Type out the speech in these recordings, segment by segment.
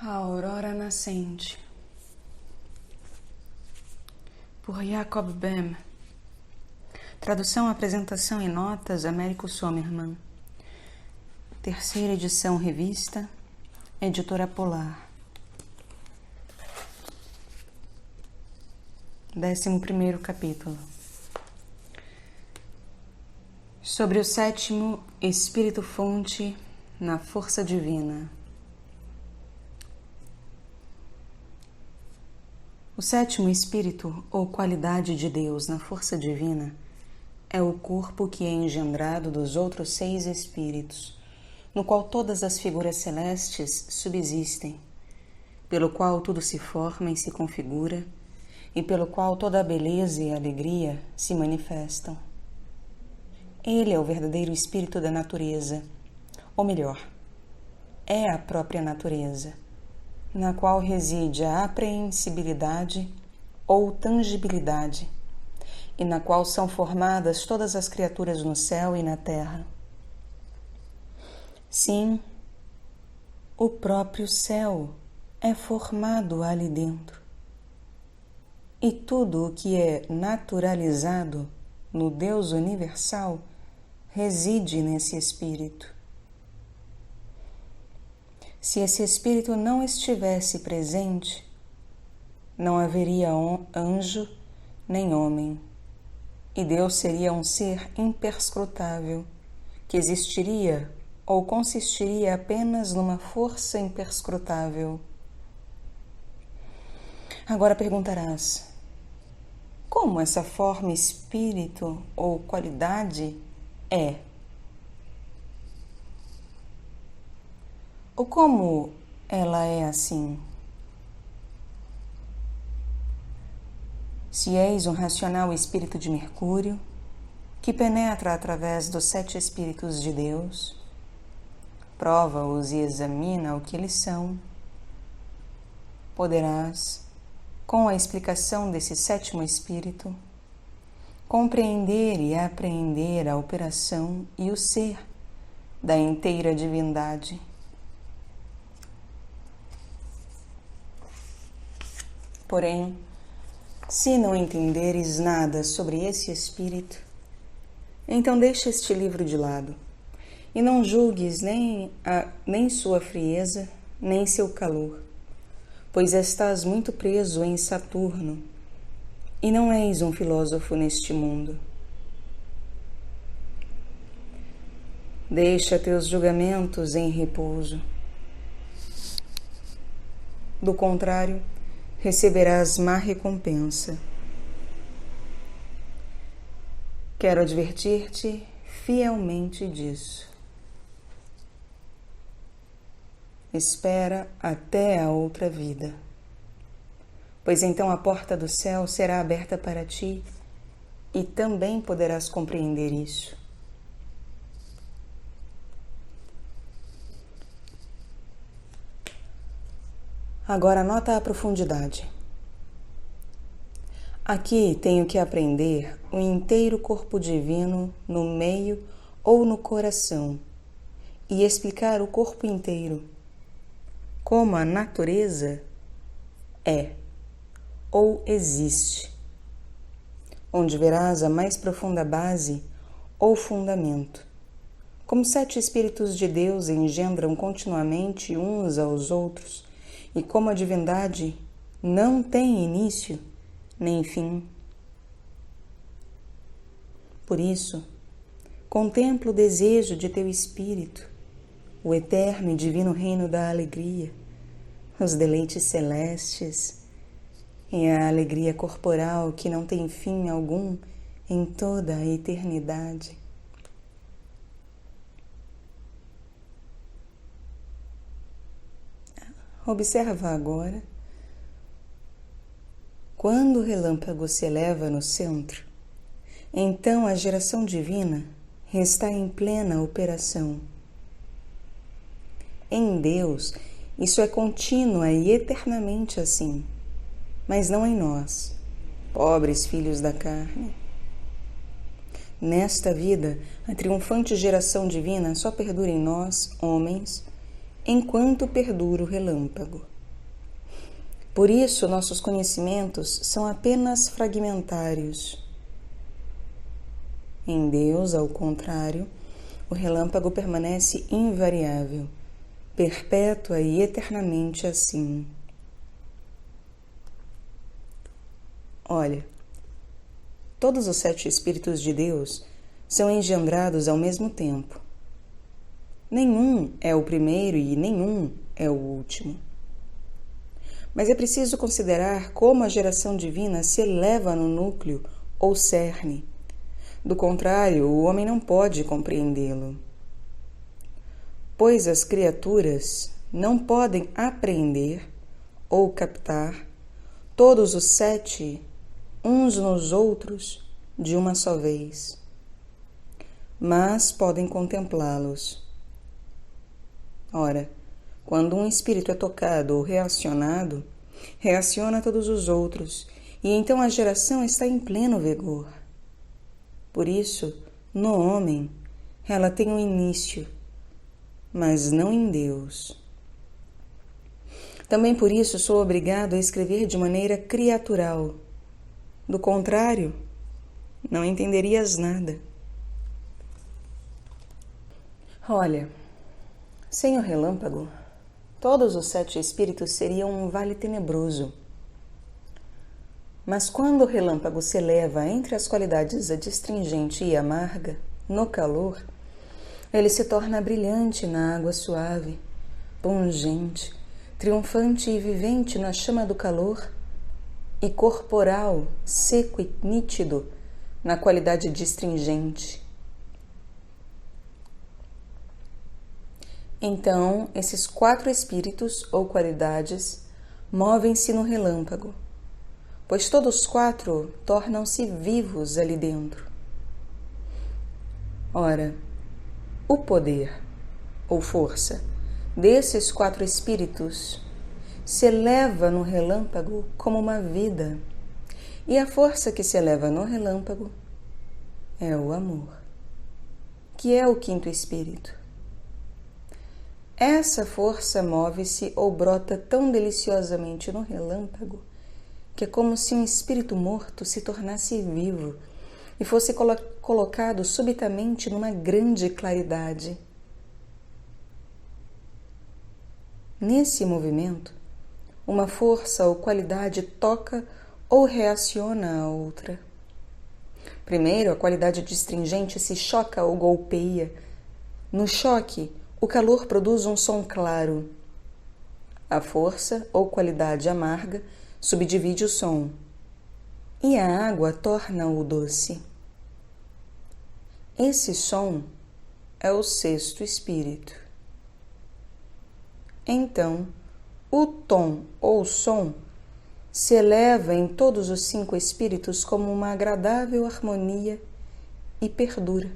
A Aurora Nascente, por Jacob Boehme. Tradução, apresentação e notas, Américo Sommermann. Terceira edição revista, Editora Polar. 11º capítulo. Sobre o sétimo Espírito-fonte na força divina. O sétimo espírito, ou qualidade de Deus na força divina, é o corpo que é engendrado dos outros 6 espíritos, no qual todas as figuras celestes subsistem, pelo qual tudo se forma e se configura, e pelo qual toda a beleza e a alegria se manifestam. Ele é o verdadeiro espírito da natureza, ou melhor, é a própria natureza, na qual reside a aprehensibilidade ou tangibilidade, e na qual são formadas todas as criaturas no céu e na terra. Sim, o próprio céu é formado ali dentro. E tudo o que é naturalizado no Deus universal reside nesse espírito. Se esse espírito não estivesse presente, não haveria anjo nem homem, e Deus seria um ser imperscrutável, que existiria ou consistiria apenas numa força imperscrutável. Agora perguntarás, como essa forma espírito ou qualidade é? Ou como ela é assim? Se és um racional espírito de Mercúrio, que penetra através dos 7 espíritos de Deus, prova-os e examina o que eles são, poderás, com a explicação desse 7º espírito, compreender e apreender a operação e o ser da inteira divindade. Porém, se não entenderes nada sobre esse espírito, então deixa este livro de lado e não julgues nem sua frieza, nem seu calor, pois estás muito preso em Saturno e não és um filósofo neste mundo. Deixa teus julgamentos em repouso. Do contrário, receberás má recompensa. Quero advertir-te fielmente disso. Espera até a outra vida, pois então a porta do céu será aberta para ti e também poderás compreender isso. Agora nota a profundidade. Aqui tenho que aprender o inteiro corpo divino no meio ou no coração e explicar o corpo inteiro, como a natureza é ou existe, onde verás a mais profunda base ou fundamento, como 7 espíritos de Deus engendram continuamente uns aos outros, e como a divindade não tem início nem fim. Por isso, contempla o desejo de teu espírito, o eterno e divino reino da alegria, os deleites celestes e a alegria corporal que não tem fim algum em toda a eternidade. Observa agora, quando o relâmpago se eleva no centro, então a geração divina está em plena operação. Em Deus, isso é contínua e eternamente assim, mas não em nós, pobres filhos da carne. Nesta vida, a triunfante geração divina só perdura em nós, homens, enquanto perdura o relâmpago. Por isso, nossos conhecimentos são apenas fragmentários. Em Deus, ao contrário, o relâmpago permanece invariável, perpétua e eternamente assim. Olha, todos os 7 Espíritos de Deus são engendrados ao mesmo tempo. Nenhum é o primeiro e nenhum é o último. Mas é preciso considerar como a geração divina se eleva no núcleo ou cerne. Do contrário, o homem não pode compreendê-lo. Pois as criaturas não podem apreender ou captar todos os 7 uns nos outros de uma só vez, mas podem contemplá-los. Ora, quando um espírito é tocado ou reacionado, reaciona todos os outros, e então a geração está em pleno vigor. Por isso, no homem, ela tem um início, mas não em Deus. Também por isso sou obrigado a escrever de maneira criatural. Do contrário, não entenderias nada. Olha, sem o relâmpago, todos os 7 espíritos seriam um vale tenebroso. Mas quando o relâmpago se eleva entre as qualidades adstringente e amarga, no calor, ele se torna brilhante na água suave, pungente, triunfante e vivente na chama do calor, e corporal, seco e nítido na qualidade adstringente. Então, esses 4 espíritos ou qualidades movem-se no relâmpago, pois todos 4 tornam-se vivos ali dentro. Ora, o poder ou força desses 4 espíritos se eleva no relâmpago como uma vida, e a força que se eleva no relâmpago é o amor, que é o 5º espírito. Essa força move-se ou brota tão deliciosamente no relâmpago que é como se um espírito morto se tornasse vivo e fosse colocado subitamente numa grande claridade. Nesse movimento, uma força ou qualidade toca ou reaciona a outra. Primeiro, a qualidade adstringente se choca ou golpeia. No choque, o calor produz um som claro. A força ou qualidade amarga subdivide o som, e a água torna-o doce. Esse som é o 6º espírito. Então, o tom ou som se eleva em todos os 5 espíritos como uma agradável harmonia e perdura,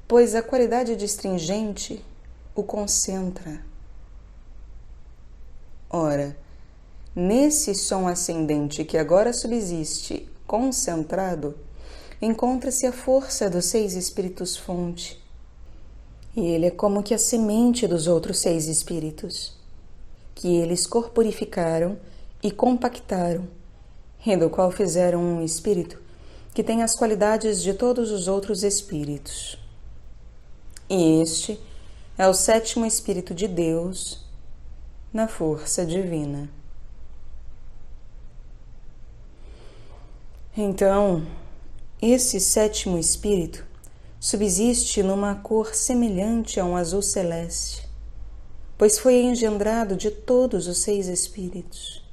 pois a qualidade adstringente o concentra. Ora, nesse som ascendente que agora subsiste concentrado, encontra-se a força dos 6 espíritos fonte, e ele é como que a semente dos outros 6 espíritos, que eles corporificaram e compactaram, e do qual fizeram um espírito que tem as qualidades de todos os outros espíritos. E este é o 7º Espírito de Deus na força divina. Então, esse 7º Espírito subsiste numa cor semelhante a um azul celeste, pois foi engendrado de todos os 6 espíritos.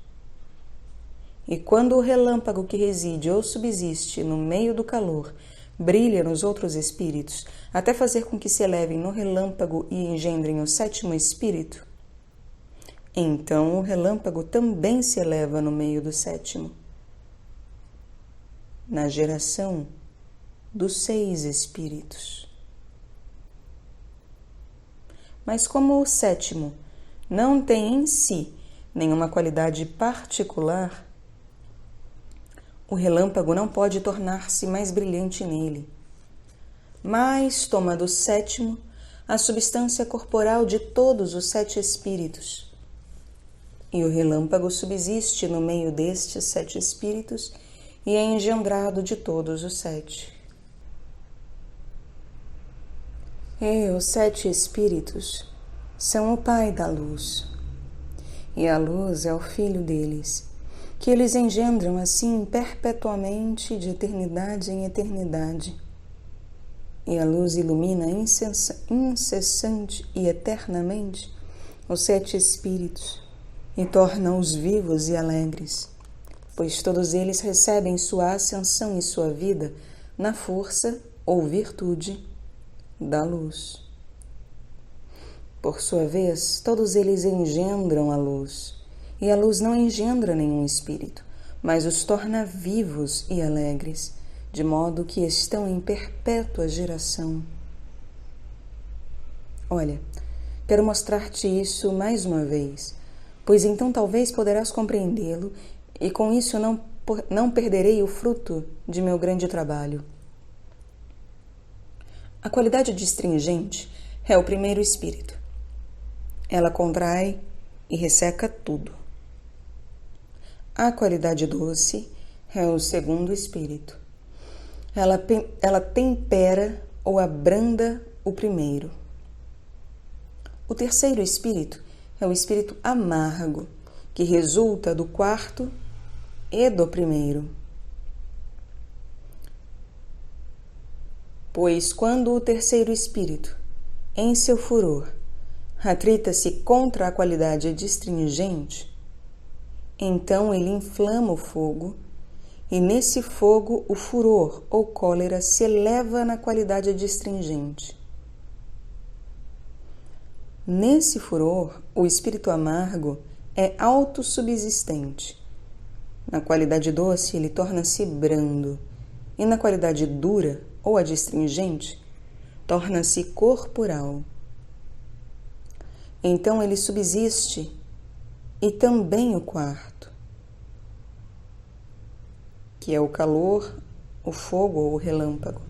E quando o relâmpago que reside ou subsiste no meio do calor brilha nos outros espíritos, até fazer com que se elevem no relâmpago e engendrem o 7º espírito, então o relâmpago também se eleva no meio do 7º, na geração dos 6 espíritos. Mas como o 7º não tem em si nenhuma qualidade particular, o relâmpago não pode tornar-se mais brilhante nele, mas toma do 7º a substância corporal de todos os 7 espíritos. E o relâmpago subsiste no meio destes 7 espíritos e é engendrado de todos os 7. E os 7 espíritos são o Pai da luz, e a luz é o Filho deles, que eles engendram assim perpetuamente de eternidade em eternidade. E a luz ilumina incessante e eternamente os 7 espíritos e torna-os vivos e alegres, pois todos eles recebem sua ascensão e sua vida na força ou virtude da luz. Por sua vez, todos eles engendram a luz, e a luz não engendra nenhum espírito, mas os torna vivos e alegres, de modo que estão em perpétua geração. Olha, quero mostrar-te isso mais uma vez, pois então talvez poderás compreendê-lo e com isso não perderei o fruto de meu grande trabalho. A qualidade distringente é o primeiro espírito. Ela contrai e resseca tudo. A qualidade doce é o segundo espírito. Ela tempera ou abranda o primeiro. O terceiro espírito é o espírito amargo, que resulta do quarto e do primeiro. Pois quando o terceiro espírito, em seu furor, atrita-se contra a qualidade distringente, então ele inflama o fogo, e nesse fogo o furor ou cólera se eleva na qualidade distringente. Nesse furor, o espírito amargo é autossubsistente. Na qualidade doce, ele torna-se brando, e na qualidade dura ou adstringente, torna-se corporal. Então ele subsiste, e também o quarto, que é o calor, o fogo ou o relâmpago.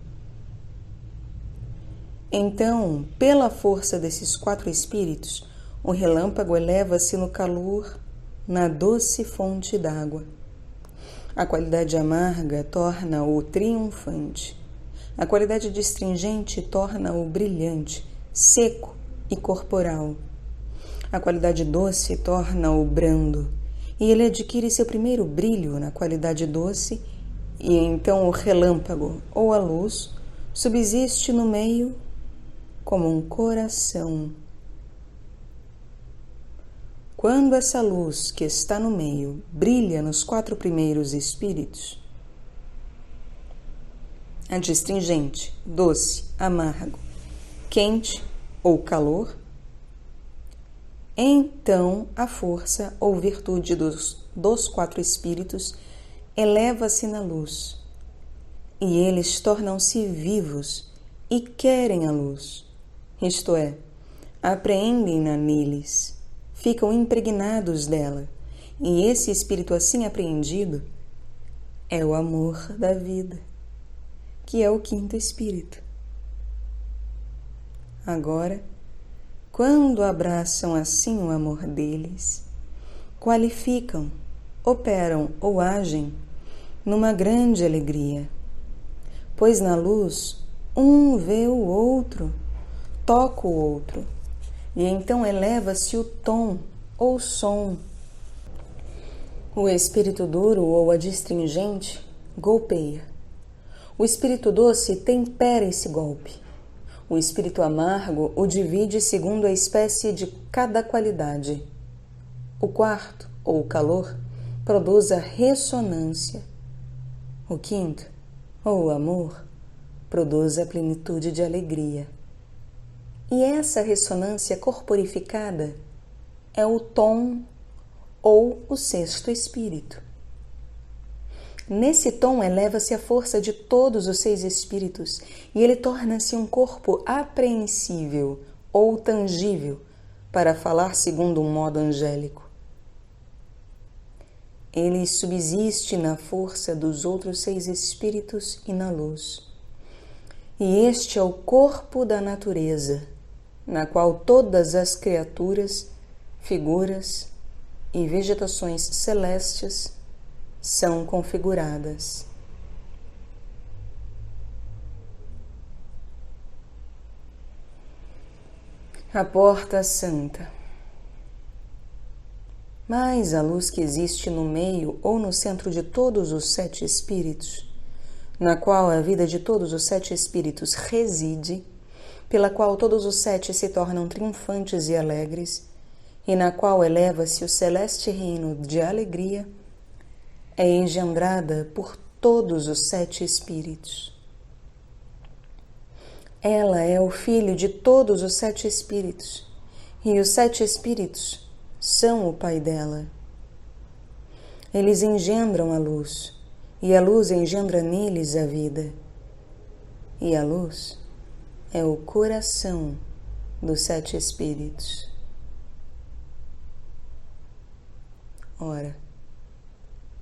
Então, pela força desses 4 espíritos, o relâmpago eleva-se no calor, na doce fonte d'água. A qualidade amarga torna-o triunfante. A qualidade distringente torna-o brilhante, seco e corporal. A qualidade doce torna-o brando, e ele adquire seu primeiro brilho na qualidade doce, e então o relâmpago, ou a luz, subsiste no meio como um coração. Quando essa luz que está no meio brilha nos 4 primeiros espíritos, a distringente, doce, amargo, quente ou calor, então a força ou virtude dos 4 espíritos eleva-se na luz, e eles tornam-se vivos e querem a luz, isto é, apreendem-na neles, ficam impregnados dela, e esse espírito assim apreendido é o amor da vida, que é o 5º espírito. Agora, quando abraçam assim o amor deles, qualificam, operam ou agem numa grande alegria, pois na luz um vê o outro, toca o outro, e então eleva-se o tom ou som. O espírito duro ou adstringente golpeia. O espírito doce tempera esse golpe. O espírito amargo o divide segundo a espécie de cada qualidade. O quarto, ou o calor, produz a ressonância. O 5º, ou o amor, produz a plenitude de alegria. E essa ressonância corporificada é o tom ou o 6º espírito. Nesse tom eleva-se a força de todos os 6 espíritos e ele torna-se um corpo apreensível ou tangível, para falar segundo um modo angélico. Ele subsiste na força dos outros 6 espíritos e na luz. E este é o corpo da natureza, na qual todas as criaturas, figuras e vegetações celestes são configuradas. A porta santa. Mas a luz que existe no meio ou no centro de todos os 7 espíritos, na qual a vida de todos os 7 espíritos reside, pela qual todos os 7 se tornam triunfantes e alegres, e na qual eleva-se o celeste reino de alegria, é engendrada por todos os 7 espíritos. Ela é o filho de todos os 7 espíritos, e os 7 espíritos são o pai dela. Eles engendram a luz, e a luz engendra neles a vida. E a luz é o coração dos 7 espíritos. Ora,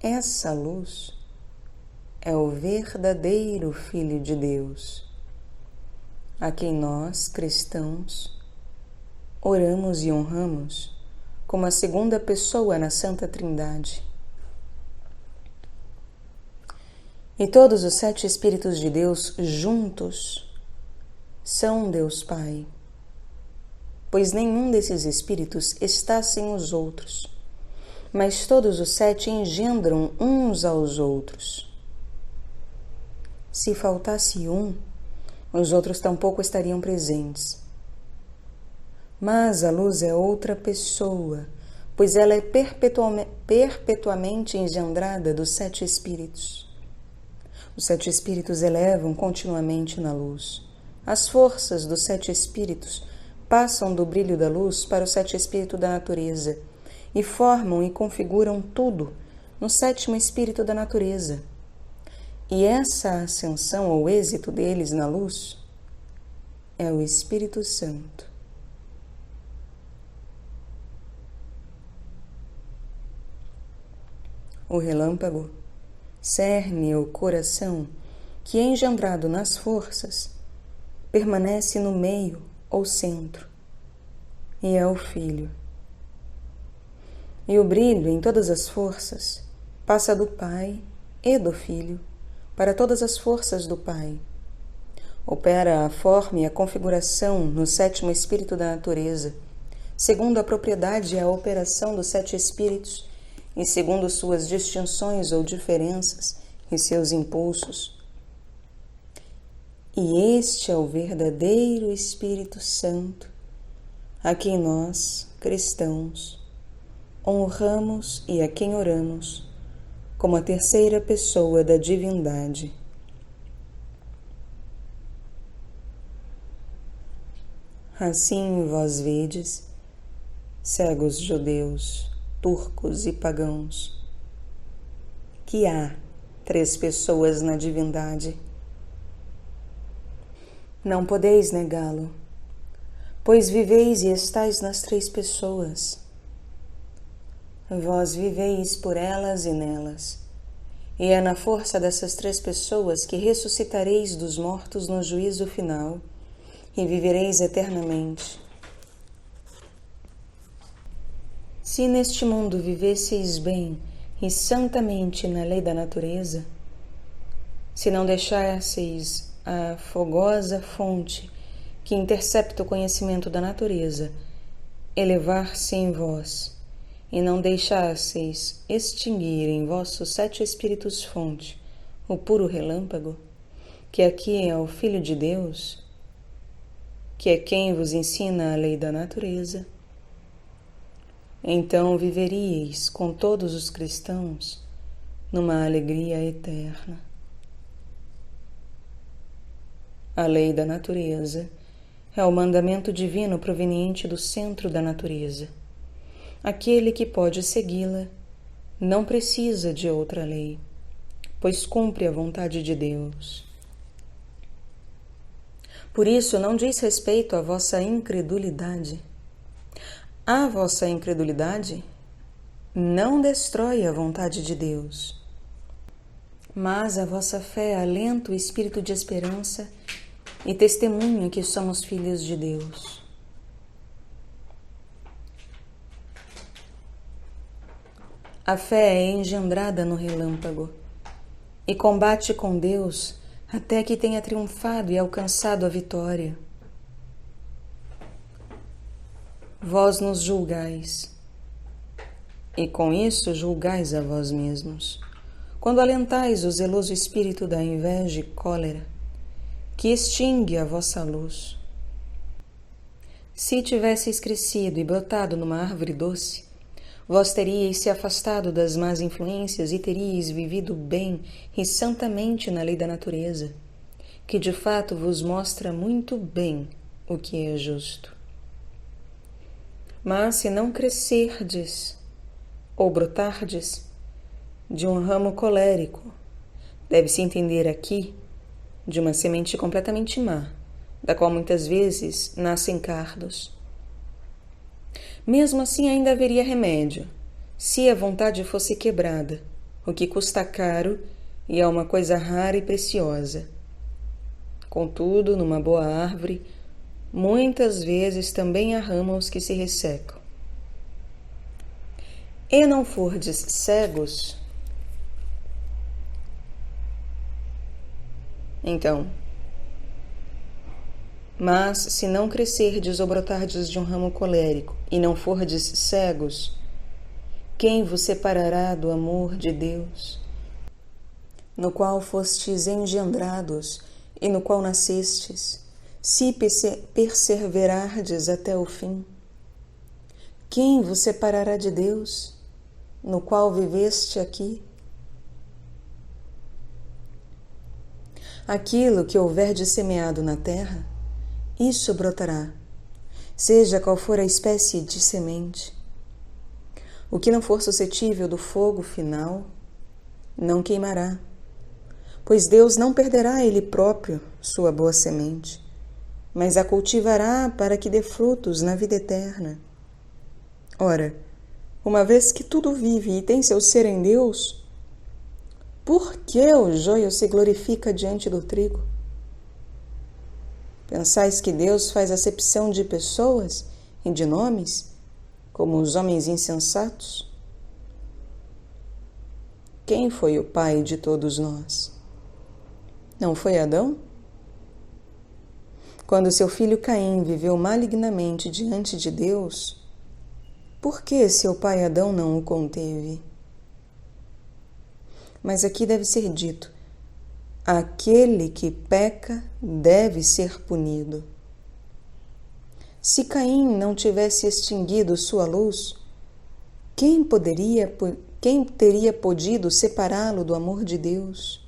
essa luz é o verdadeiro Filho de Deus, a quem nós, cristãos, oramos e honramos como a segunda pessoa na Santa Trindade. E todos os 7 Espíritos de Deus juntos são Deus Pai, pois nenhum desses Espíritos está sem os outros, mas todos os 7 engendram uns aos outros. Se faltasse um, os outros tampouco estariam presentes. Mas a luz é outra pessoa, pois ela é perpetuamente engendrada dos 7 espíritos. Os 7 espíritos elevam continuamente na luz. As forças dos 7 espíritos passam do brilho da luz para o 7 espírito da natureza e formam e configuram tudo no 7º espírito da natureza. E essa ascensão ou êxito deles na luz é o Espírito Santo. O relâmpago cerne o coração que, engendrado nas forças, permanece no meio ou centro, e é o Filho. E o brilho em todas as forças passa do Pai e do Filho para todas as forças do Pai. Opera a forma e a configuração no 7º espírito da natureza, segundo a propriedade e a operação dos 7 espíritos, e segundo suas distinções ou diferenças e seus impulsos. E este é o verdadeiro Espírito Santo, a quem nós, cristãos, honramos e a quem oramos como a terceira pessoa da divindade. Assim vós vedes, cegos judeus, turcos e pagãos, que há 3 pessoas na divindade. Não podeis negá-lo, pois viveis e estáis nas 3 pessoas. Vós viveis por elas e nelas, e é na força dessas 3 pessoas que ressuscitareis dos mortos no juízo final e vivereis eternamente. Se neste mundo vivesseis bem e santamente na lei da natureza, se não deixasseis a fogosa fonte que intercepta o conhecimento da natureza elevar-se em vós, e não deixasseis extinguir em vossos 7 espíritos fonte o puro relâmpago, que aqui é o Filho de Deus, que é quem vos ensina a lei da natureza, então viveríeis com todos os cristãos numa alegria eterna. A lei da natureza é o mandamento divino proveniente do centro da natureza. Aquele que pode segui-la não precisa de outra lei, pois cumpre a vontade de Deus. Por isso não diz respeito à vossa incredulidade. A vossa incredulidade não destrói a vontade de Deus, mas a vossa fé alenta o espírito de esperança e testemunha que somos filhos de Deus. A fé é engendrada no relâmpago e combate com Deus até que tenha triunfado e alcançado a vitória. Vós nos julgais, e com isso julgais a vós mesmos, quando alentais o zeloso espírito da inveja e cólera, que extingue a vossa luz. Se tivesseis crescido e brotado numa árvore doce, vós teríeis se afastado das más influências e teríeis vivido bem e santamente na lei da natureza, que de fato vos mostra muito bem o que é justo. Mas se não crescerdes ou brotardes de um ramo colérico, deve-se entender aqui de uma semente completamente má, da qual muitas vezes nascem cardos. Mesmo assim ainda haveria remédio, se a vontade fosse quebrada, o que custa caro e é uma coisa rara e preciosa. Contudo, numa boa árvore, muitas vezes também há ramos que se ressecam. E não fordes cegos, então, mas se não crescerdes ou brotardes de um ramo colérico e não fordes cegos, quem vos separará do amor de Deus, no qual fostes engendrados e no qual nascestes, se perseverardes até o fim? Quem vos separará de Deus, no qual viveste aqui? Aquilo que houver de semeado na terra, isso brotará, seja qual for a espécie de semente. O que não for suscetível do fogo final, não queimará, pois Deus não perderá Ele próprio sua boa semente, mas a cultivará para que dê frutos na vida eterna. Ora, uma vez que tudo vive e tem seu ser em Deus, por que o joio se glorifica diante do trigo? Pensais que Deus faz acepção de pessoas e de nomes, como os homens insensatos? Quem foi o pai de todos nós? Não foi Adão? Quando seu filho Caim viveu malignamente diante de Deus, por que seu pai Adão não o conteve? Mas aqui deve ser dito: aquele que peca deve ser punido. Se Caim não tivesse extinguido sua luz, quem teria podido separá-lo do amor de Deus?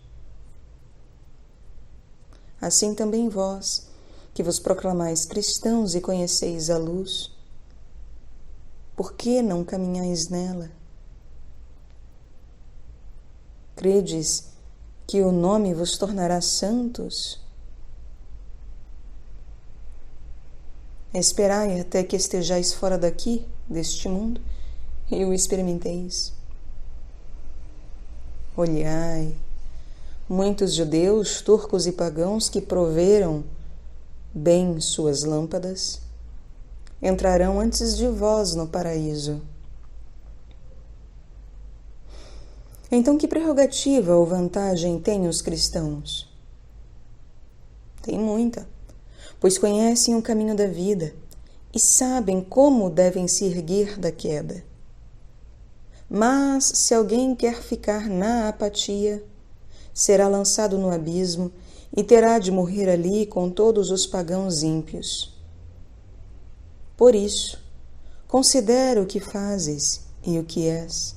Assim também vós, que vos proclamais cristãos e conheceis a luz, por que não caminhais nela? Credes que o nome vos tornará santos? Esperai até que estejais fora daqui, deste mundo, e o experimenteis. Olhai, muitos judeus, turcos e pagãos que proveram bem suas lâmpadas, entrarão antes de vós no paraíso. Então, que prerrogativa ou vantagem têm os cristãos? Tem muita, pois conhecem o caminho da vida e sabem como devem se erguer da queda. Mas, se alguém quer ficar na apatia, será lançado no abismo e terá de morrer ali com todos os pagãos ímpios. Por isso, considera o que fazes e o que és.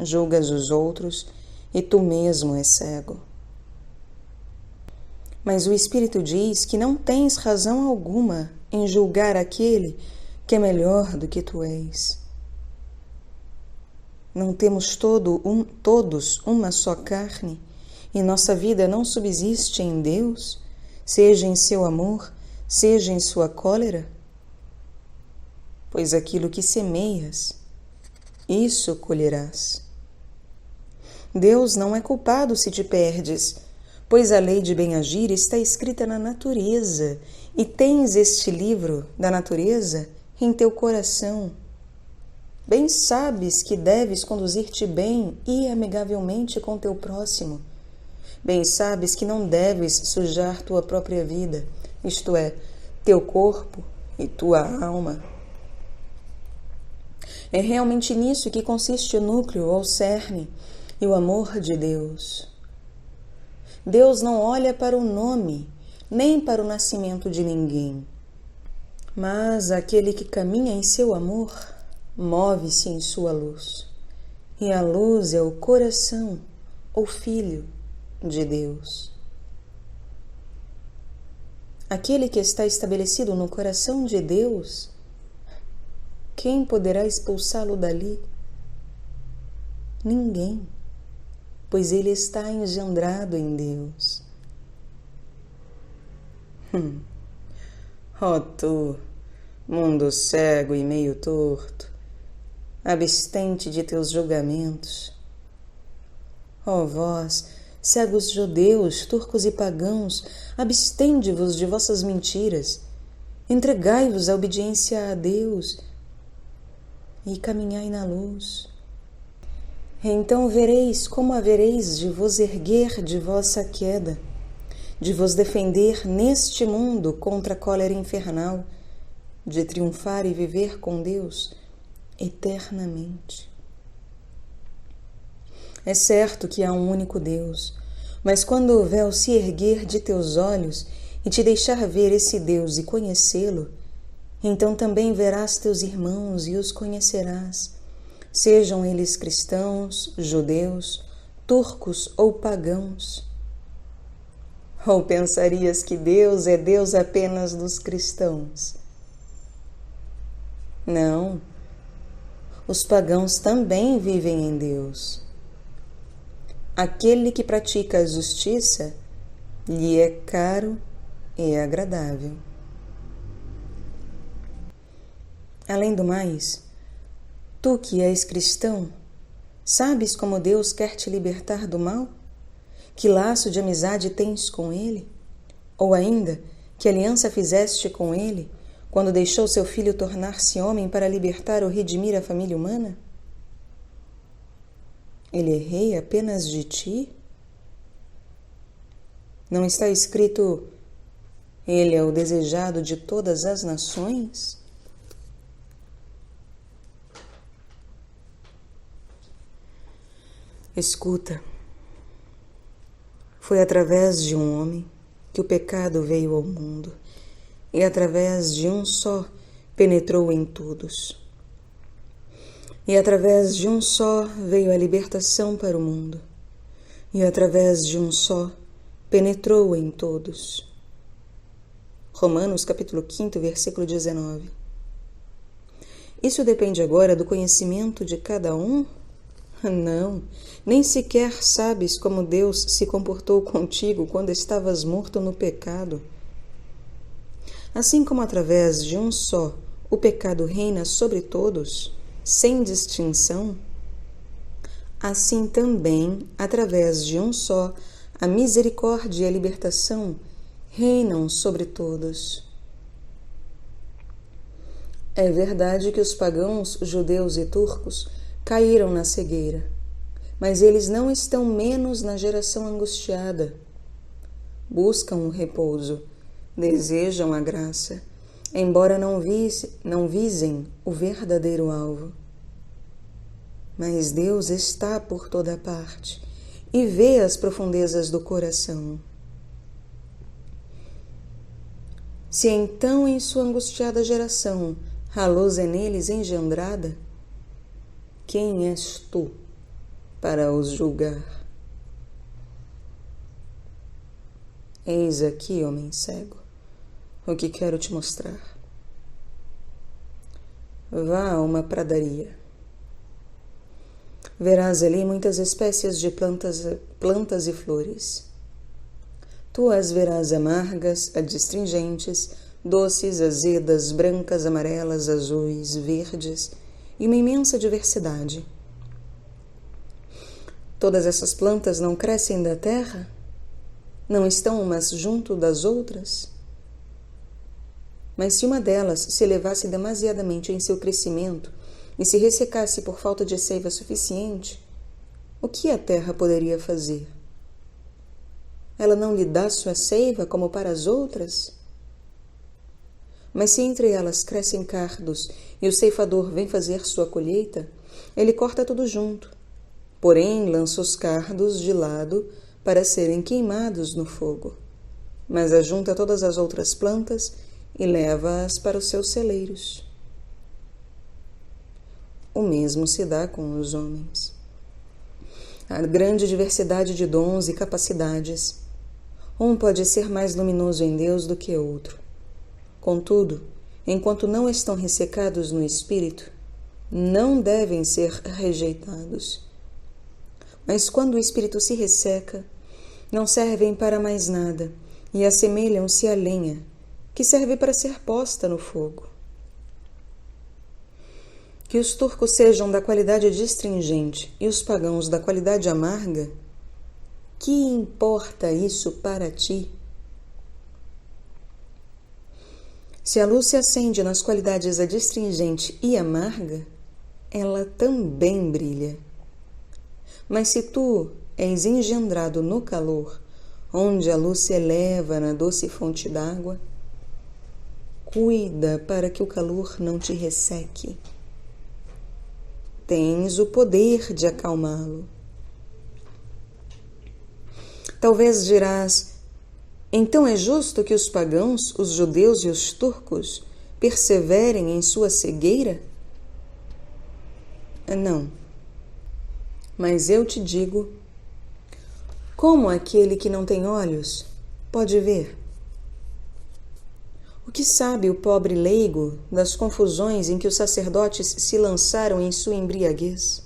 Julgas os outros e tu mesmo és cego. Mas o Espírito diz que não tens razão alguma em julgar aquele que é melhor do que tu és. Não temos todos uma só carne, e nossa vida não subsiste em Deus, seja em seu amor, seja em sua cólera? Pois aquilo que semeias, isso colherás. Deus não é culpado se te perdes, pois a lei de bem agir está escrita na natureza, e tens este livro da natureza em teu coração. Bem sabes que deves conduzir-te bem e amigavelmente com teu próximo. Bem sabes que não deves sujar tua própria vida, isto é, teu corpo e tua alma. É realmente nisso que consiste o núcleo ou cerne e o amor de Deus. Deus não olha para o nome, nem para o nascimento de ninguém. Mas aquele que caminha em seu amor, move-se em sua luz. E a luz é o coração, ou Filho de Deus. Aquele que está estabelecido no coração de Deus, quem poderá expulsá-lo dali? Ninguém, pois ele está engendrado em Deus. Ó tu, mundo cego e meio torto, abstente de teus julgamentos. Ó vós, cegos judeus, turcos e pagãos, abstende-vos de vossas mentiras, entregai-vos à obediência a Deus e caminhai na luz. Então vereis como havereis de vos erguer de vossa queda, de vos defender neste mundo contra a cólera infernal, de triunfar e viver com Deus eternamente. É certo que há um único Deus, mas quando o véu se erguer de teus olhos e te deixar ver esse Deus e conhecê-lo, então também verás teus irmãos e os conhecerás, sejam eles cristãos, judeus, turcos ou pagãos. Ou pensarias que Deus é Deus apenas dos cristãos? Não, os pagãos também vivem em Deus. Aquele que pratica a justiça lhe é caro e agradável. Além do mais, tu que és cristão, sabes como Deus quer te libertar do mal? Que laço de amizade tens com Ele? Ou ainda, que aliança fizeste com Ele quando deixou seu Filho tornar-se homem para libertar ou redimir a família humana? Ele é rei apenas de ti? Não está escrito, Ele é o desejado de todas as nações? Escuta. Foi através de um homem que o pecado veio ao mundo, e através de um só penetrou em todos. E através de um só veio a libertação para o mundo, e através de um só penetrou em todos. Romanos capítulo 5, versículo 19. Isso depende agora do conhecimento de cada um? Não, nem sequer sabes como Deus se comportou contigo quando estavas morto no pecado. Assim como através de um só o pecado reina sobre todos, sem distinção, assim também, através de um só, a misericórdia e a libertação reinam sobre todos. É verdade que os pagãos, judeus e turcos caíram na cegueira, mas eles não estão menos na geração angustiada. Buscam o repouso, desejam a graça, embora não visem o verdadeiro alvo. Mas Deus está por toda parte e vê as profundezas do coração. Se então em sua angustiada geração a luz é neles engendrada, quem és tu para os julgar? Eis aqui, homem cego, o que quero te mostrar. Vá a uma pradaria. Verás ali muitas espécies de plantas e flores. Tu as verás amargas, adstringentes, doces, azedas, brancas, amarelas, azuis, verdes e uma imensa diversidade. Todas essas plantas não crescem da terra? Não estão umas junto das outras? Mas se uma delas se elevasse demasiadamente em seu crescimento e se ressecasse por falta de seiva suficiente, o que a terra poderia fazer? Ela não lhe dá sua seiva como para as outras? Mas se entre elas crescem cardos e o ceifador vem fazer sua colheita, ele corta tudo junto, porém lança os cardos de lado para serem queimados no fogo, mas ajunta todas as outras plantas e leva-as para os seus celeiros. O mesmo se dá com os homens. Há grande diversidade de dons e capacidades. Um pode ser mais luminoso em Deus do que outro. Contudo, enquanto não estão ressecados no espírito, não devem ser rejeitados. Mas quando o espírito se resseca, não servem para mais nada e assemelham-se à lenha, que serve para ser posta no fogo. Que os turcos sejam da qualidade astringente e os pagãos da qualidade amarga, que importa isso para ti? Se a luz se acende nas qualidades adstringente e amarga, ela também brilha. Mas se tu és engendrado no calor, onde a luz se eleva na doce fonte d'água, cuida para que o calor não te resseque. Tens o poder de acalmá-lo. Talvez dirás: então é justo que os pagãos, os judeus e os turcos perseverem em sua cegueira? Não. Mas eu te digo, como aquele que não tem olhos pode ver? O que sabe o pobre leigo das confusões em que os sacerdotes se lançaram em sua embriaguez?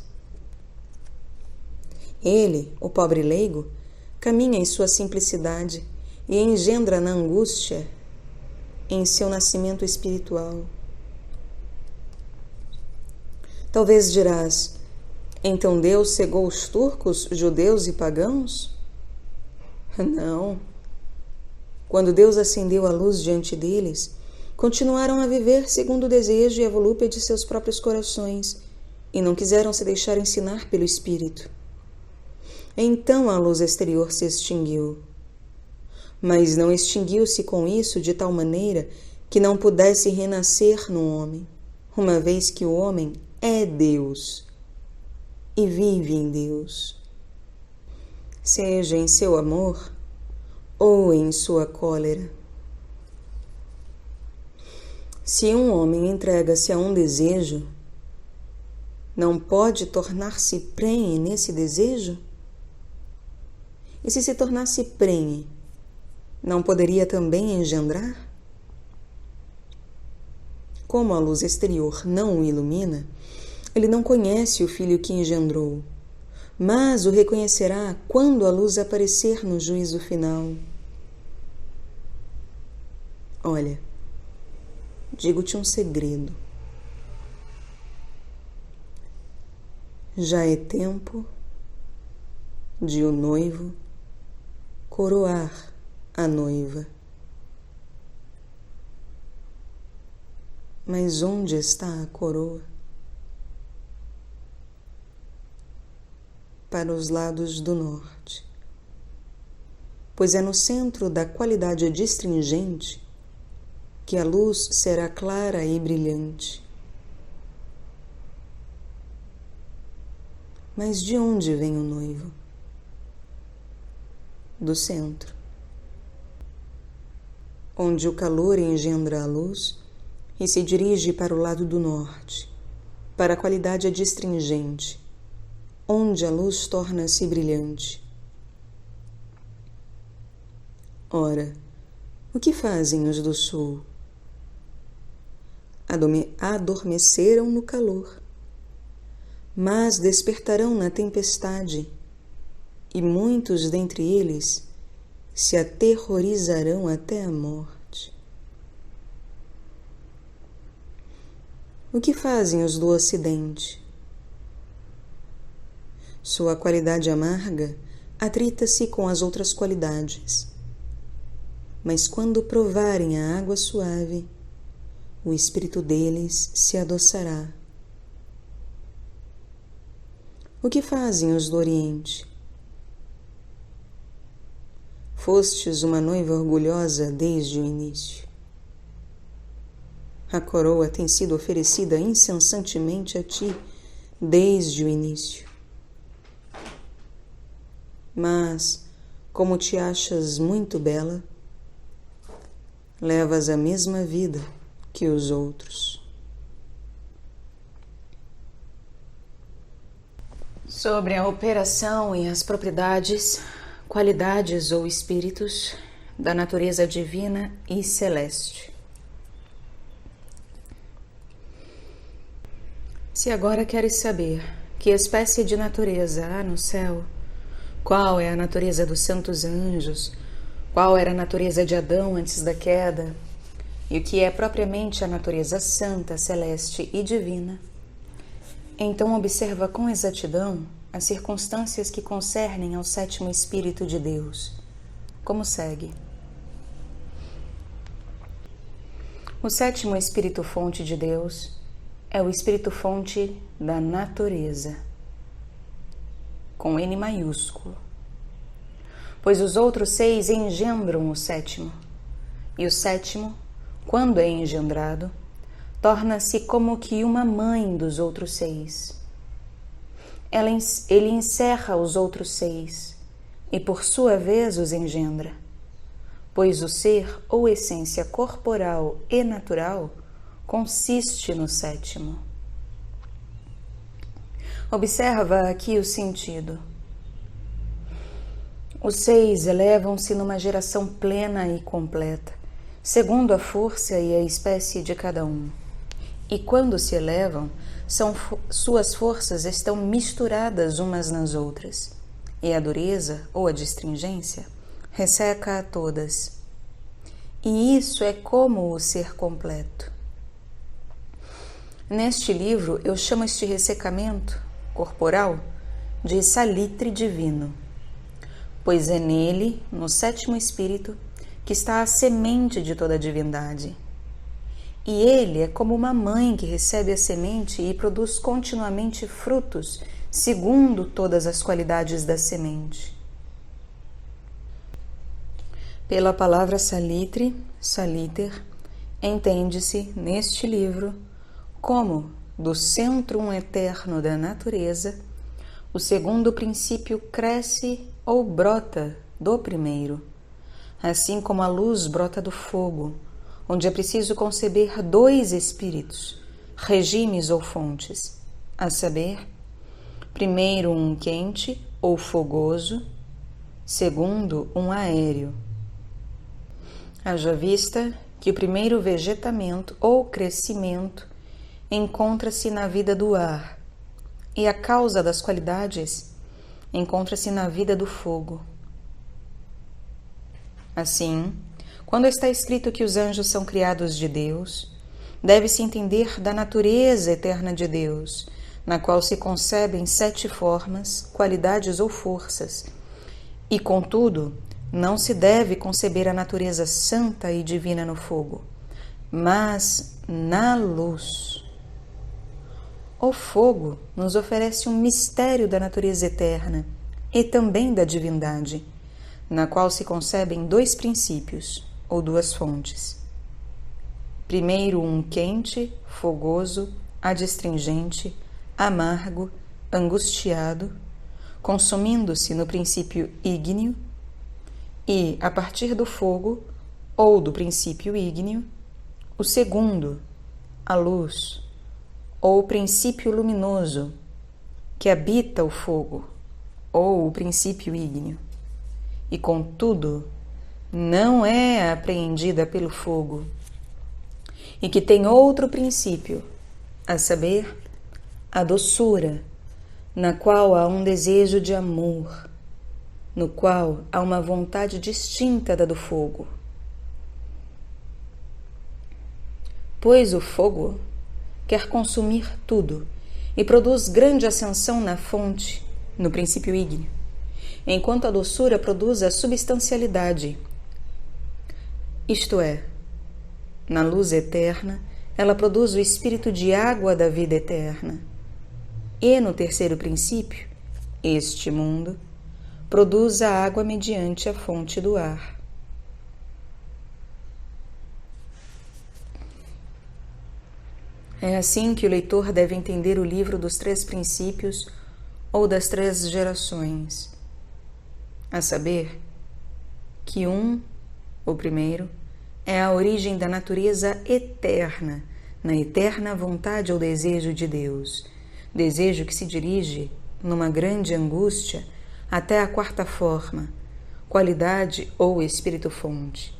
Ele, o pobre leigo, caminha em sua simplicidade e engendra na angústia em seu nascimento espiritual. Talvez dirás: então Deus cegou os turcos, judeus e pagãos? Não. Quando Deus acendeu a luz diante deles, continuaram a viver segundo o desejo e a volúpia de seus próprios corações e não quiseram se deixar ensinar pelo Espírito. Então a luz exterior se extinguiu. Mas não extinguiu-se com isso de tal maneira que não pudesse renascer no homem, uma vez que o homem é Deus e vive em Deus. Seja em seu amor ou em sua cólera. Se um homem entrega-se a um desejo, não pode tornar-se prenhe nesse desejo? E se tornasse prenhe, não poderia também engendrar? Como a luz exterior não o ilumina, ele não conhece o filho que engendrou, mas o reconhecerá quando a luz aparecer no juízo final. Olha, digo-te um segredo. Já é tempo de o noivo coroar a noiva. Mas onde está a coroa? Para os lados do norte, pois é no centro da qualidade adstringente que a luz será clara e brilhante. Mas de onde vem o noivo? Do centro, onde o calor engendra a luz e se dirige para o lado do norte, para a qualidade adstringente, onde a luz torna-se brilhante. Ora, o que fazem os do sul? Adormeceram no calor, mas despertarão na tempestade, e muitos dentre eles se aterrorizarão até a morte. O que fazem os do ocidente? Sua qualidade amarga atrita-se com as outras qualidades, mas quando provarem a água suave, o espírito deles se adoçará O que fazem os do Oriente? Fostes uma noiva orgulhosa desde o início. A coroa tem sido oferecida incessantemente a ti desde o início. Mas, como te achas muito bela, levas a mesma vida que os outros. Sobre a operação e as propriedades, qualidades ou espíritos da natureza divina e celeste. Se agora queres saber que espécie de natureza há no céu, qual é a natureza dos santos anjos, qual era a natureza de Adão antes da queda, e o que é propriamente a natureza santa, celeste e divina, então observa com exatidão as circunstâncias que concernem ao sétimo Espírito de Deus, como segue. O sétimo Espírito Fonte de Deus é o Espírito Fonte da natureza, com N maiúsculo, pois os outros 6 engendram o sétimo, e o sétimo, quando é engendrado, torna-se como que uma mãe dos outros 6. Ele encerra os outros 6 e por sua vez os engendra, pois o ser ou essência corporal e natural consiste no sétimo. Observa aqui o sentido. Os 6 elevam-se numa geração plena e completa, segundo a força e a espécie de cada um. E quando se elevam, suas forças estão misturadas umas nas outras, e a dureza ou a distringência resseca a todas. E isso é como o ser completo. Neste livro, eu chamo este ressecamento corporal de salitre divino, pois é nele, no sétimo Espírito, que está a semente de toda a divindade. E ele é como uma mãe que recebe a semente e produz continuamente frutos, segundo todas as qualidades da semente. Pela palavra salitre, saliter, entende-se, neste livro, como, do centro eterno da natureza, o segundo princípio cresce ou brota do primeiro, assim como a luz brota do fogo, onde é preciso conceber 2 espíritos, regimes ou fontes, a saber, primeiro um quente ou fogoso, segundo um aéreo. Haja vista que o primeiro vegetamento ou crescimento encontra-se na vida do ar e a causa das qualidades encontra-se na vida do fogo. Assim, quando está escrito que os anjos são criados de Deus, deve-se entender da natureza eterna de Deus, na qual se concebem 7 formas, qualidades ou forças, e, contudo, não se deve conceber a natureza santa e divina no fogo, mas na luz. O fogo nos oferece um mistério da natureza eterna e também da divindade, na qual se concebem 2 princípios, ou 2 fontes. Primeiro um quente, fogoso, adstringente, amargo, angustiado, consumindo-se no princípio ígneo, e, a partir do fogo, ou do princípio ígneo, o segundo, a luz, ou o princípio luminoso, que habita o fogo, ou o princípio ígneo, e, contudo, não é apreendida pelo fogo, e que tem outro princípio, a saber, a doçura, na qual há um desejo de amor, no qual há uma vontade distinta da do fogo. Pois o fogo quer consumir tudo e produz grande ascensão na fonte, no princípio ígneo, enquanto a doçura produz a substancialidade, isto é, na luz eterna, ela produz o espírito de água da vida eterna. E no terceiro princípio, este mundo, produz a água mediante a fonte do ar. É assim que o leitor deve entender o livro dos 3 princípios ou das 3 gerações, a saber, que o primeiro, é a origem da natureza eterna, na eterna vontade ou desejo de Deus, desejo que se dirige, numa grande angústia, até a 4ª forma, qualidade ou espírito-fonte,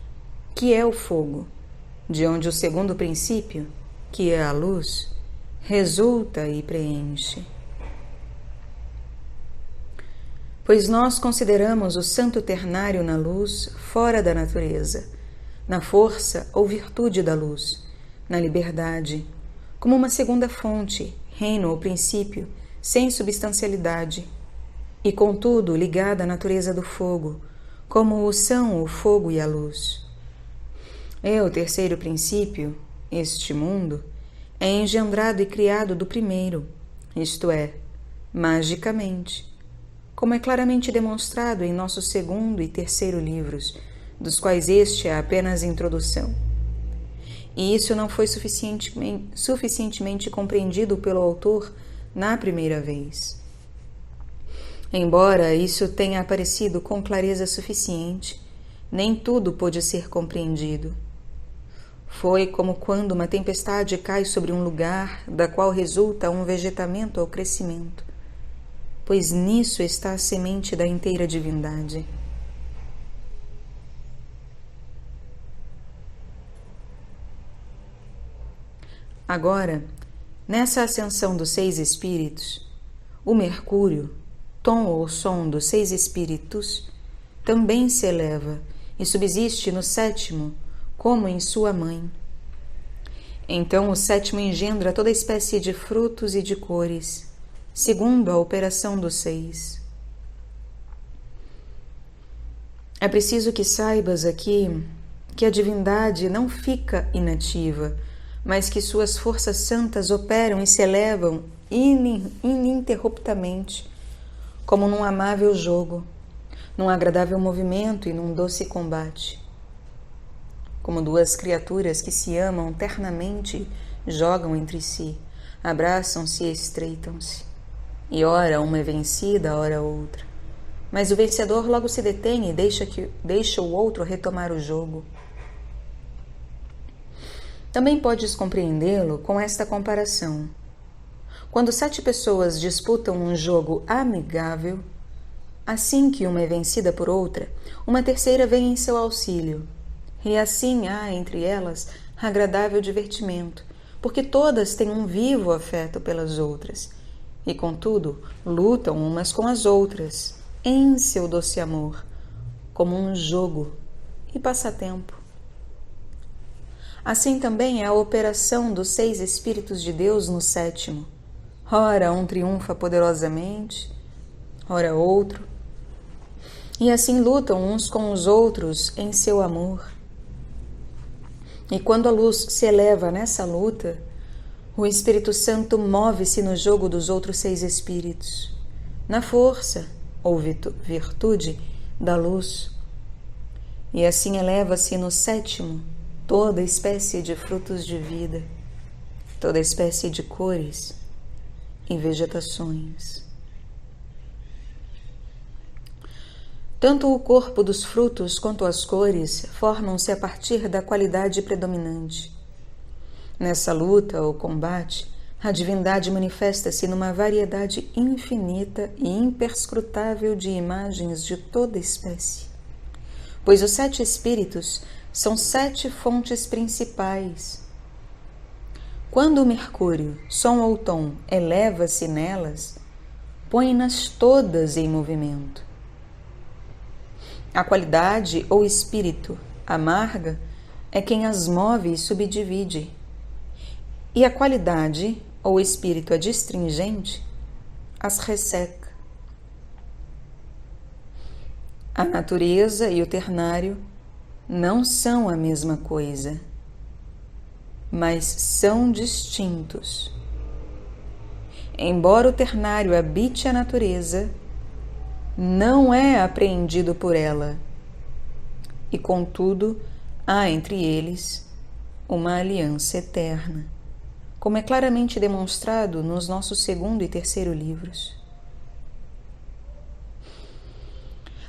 que é o fogo, de onde o 2º princípio, que é a luz, resulta e preenche. Pois nós consideramos o santo ternário na luz fora da natureza, na força ou virtude da luz, na liberdade, como uma 2ª fonte, reino ou princípio, sem substancialidade, e contudo ligada à natureza do fogo, como o são o fogo e a luz. É o 3º princípio, este mundo, é engendrado e criado do primeiro, isto é, magicamente, como é claramente demonstrado em nossos 2º e 3º livros, dos quais este é apenas a introdução. E isso não foi suficientemente compreendido pelo autor na primeira vez. Embora isso tenha aparecido com clareza suficiente, nem tudo pôde ser compreendido. Foi como quando uma tempestade cai sobre um lugar da qual resulta um vegetamento ou crescimento, pois nisso está a semente da inteira divindade. Agora, nessa ascensão dos 6 espíritos, o Mercúrio, tom ou som dos 6 espíritos, também se eleva e subsiste no 7º, como em sua mãe. Então o 7º engendra toda espécie de frutos e de cores, segundo a operação dos 6. É preciso que saibas aqui que a divindade não fica inativa, mas que suas forças santas operam e se elevam ininterruptamente, como num amável jogo, num agradável movimento e num doce combate. Como 2 criaturas que se amam ternamente, jogam entre si, abraçam-se e estreitam-se. E ora uma é vencida, ora outra. Mas o vencedor logo se detém e deixa o outro retomar o jogo. Também podes compreendê-lo com esta comparação. Quando 7 pessoas disputam um jogo amigável, assim que uma é vencida por outra, uma terceira vem em seu auxílio. E assim há entre elas agradável divertimento, porque todas têm um vivo afeto pelas outras, e contudo lutam umas com as outras, em seu doce amor, como um jogo e passatempo. Assim também é a operação dos 6 Espíritos de Deus no 7º. Ora um triunfa poderosamente, ora outro, e assim lutam uns com os outros em seu amor. E quando a luz se eleva nessa luta, o Espírito Santo move-se no jogo dos outros 6 espíritos, na força ou virtude da luz. E assim eleva-se no 7º toda espécie de frutos de vida, toda espécie de cores e vegetações. Tanto o corpo dos frutos quanto as cores formam-se a partir da qualidade predominante. Nessa luta ou combate, a divindade manifesta-se numa variedade infinita e imperscrutável de imagens de toda espécie, pois os 7 espíritos são 7 fontes principais. Quando o Mercúrio, som ou tom, eleva-se nelas, põe-nas todas em movimento. A qualidade ou espírito amarga é quem as move e subdivide, e a qualidade ou espírito adstringente as resseca. A natureza e o ternário não são a mesma coisa, mas são distintos. Embora o ternário habite a natureza, não é apreendido por ela. E, contudo, há entre eles uma aliança eterna, como é claramente demonstrado nos nossos segundo e terceiro livros.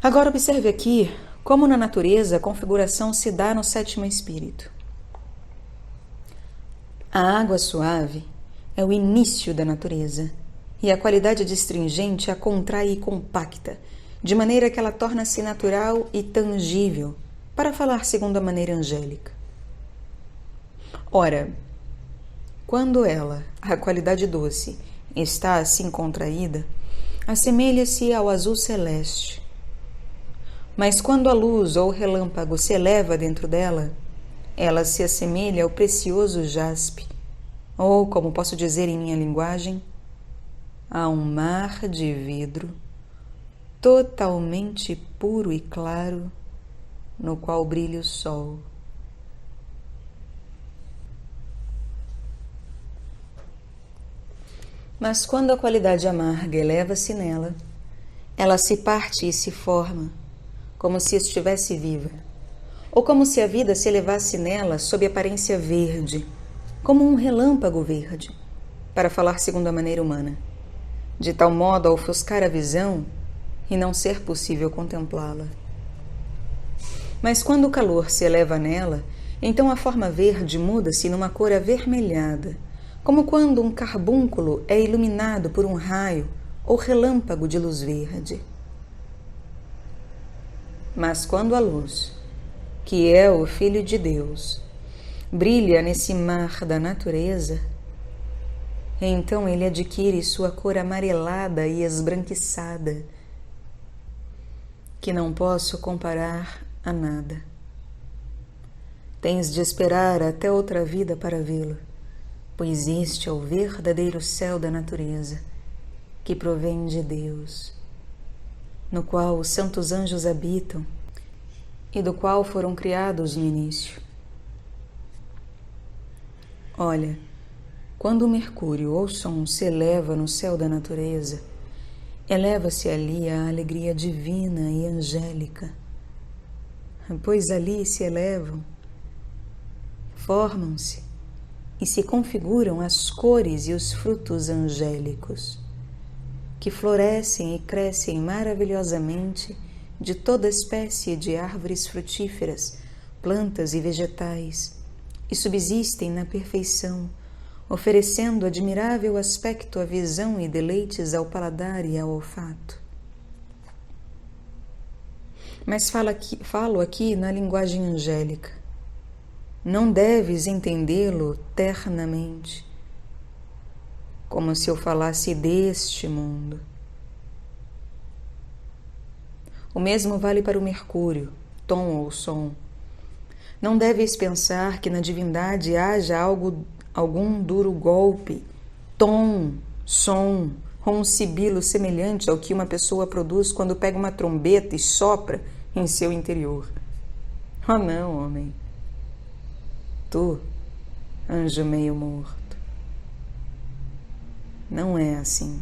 Agora observe aqui como na natureza a configuração se dá no sétimo espírito. A água suave é o início da natureza e a qualidade astringente a contrai e compacta, de maneira que ela torna-se natural e tangível, para falar segundo a maneira angélica. Ora, quando ela, a qualidade doce, está assim contraída, assemelha-se ao azul celeste. Mas quando a luz ou o relâmpago se eleva dentro dela, ela se assemelha ao precioso jaspe, ou, como posso dizer em minha linguagem, a um mar de vidro totalmente puro e claro, no qual brilha o sol. Mas quando a qualidade amarga eleva-se nela, ela se parte e se forma, como se estivesse viva, ou como se a vida se elevasse nela sob aparência verde, como um relâmpago verde, para falar segundo a maneira humana, de tal modo a ofuscar a visão e não ser possível contemplá-la. Mas quando o calor se eleva nela, então a forma verde muda-se numa cor avermelhada, como quando um carbúnculo é iluminado por um raio ou relâmpago de luz verde. Mas quando a luz, que é o Filho de Deus, brilha nesse mar da natureza, então ele adquire sua cor amarelada e esbranquiçada, que não posso comparar a nada. Tens de esperar até outra vida para vê-lo, pois este é o verdadeiro céu da natureza, que provém de Deus, no qual os santos anjos habitam e do qual foram criados no início. Olha, quando o mercúrio ou som se eleva no céu da natureza, eleva-se ali a alegria divina e angélica, pois ali se elevam, formam-se e se configuram as cores e os frutos angélicos, que florescem e crescem maravilhosamente de toda espécie de árvores frutíferas, plantas e vegetais, e subsistem na perfeição, oferecendo admirável aspecto à visão e deleites ao paladar e ao olfato. Mas falo aqui na linguagem angélica. Não deves entendê-lo ternamente, como se eu falasse deste mundo. O mesmo vale para o mercúrio, tom ou som. Não deves pensar que na divindade haja algum duro golpe, tom, som, ou um sibilo semelhante ao que uma pessoa produz quando pega uma trombeta e sopra em seu interior. Oh não, homem. Tu, anjo meio morto. Não é assim.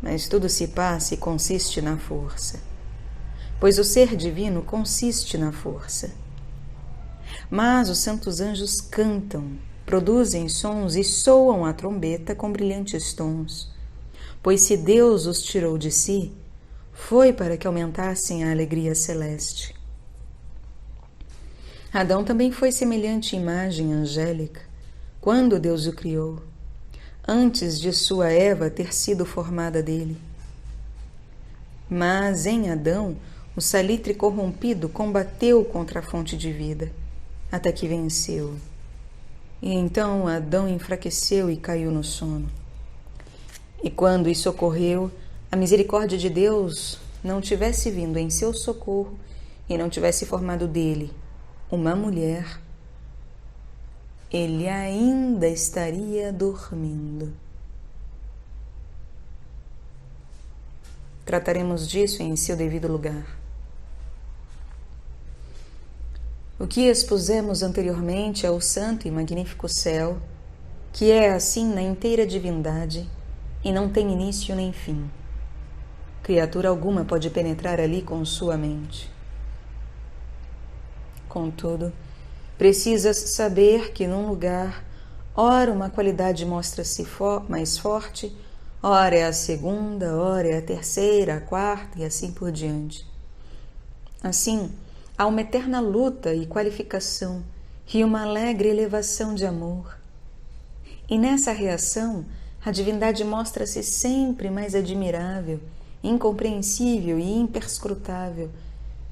Mas tudo se passa e consiste na força, pois o ser divino consiste na força. Mas os santos anjos cantam, produzem sons e soam a trombeta com brilhantes tons, pois se Deus os tirou de si, foi para que aumentassem a alegria celeste. Adão também foi semelhante imagem angélica quando Deus o criou, antes de sua Eva ter sido formada dele. Mas em Adão, o salitre corrompido combateu contra a fonte de vida, até que venceu. E então Adão enfraqueceu e caiu no sono. E quando isso ocorreu, a misericórdia de Deus não tivesse vindo em seu socorro e não tivesse formado dele uma mulher, ele ainda estaria dormindo. Trataremos disso em seu devido lugar. O que expusemos anteriormente é o santo e magnífico céu, que é assim na inteira divindade, e não tem início nem fim. Criatura alguma pode penetrar ali com sua mente. Contudo, precisas saber que num lugar, ora uma qualidade mostra-se mais forte, ora é a segunda, ora é a terceira, a quarta e assim por diante. Assim, há uma eterna luta e qualificação e uma alegre elevação de amor. E nessa reação, a divindade mostra-se sempre mais admirável, incompreensível e imperscrutável,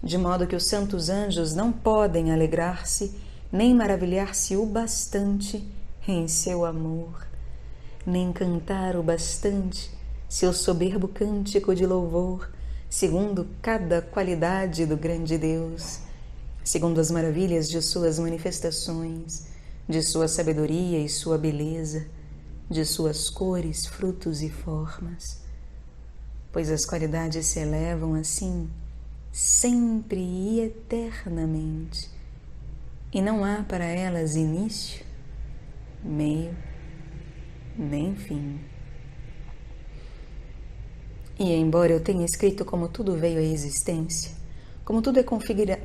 de modo que os santos anjos não podem alegrar-se nem maravilhar-se o bastante em seu amor, nem cantar o bastante seu soberbo cântico de louvor, segundo cada qualidade do grande Deus, segundo as maravilhas de suas manifestações, de sua sabedoria e sua beleza, de suas cores, frutos e formas. Pois as qualidades se elevam assim, sempre e eternamente, e não há para elas início, meio, nem fim. E embora eu tenha escrito como tudo veio à existência, como tudo é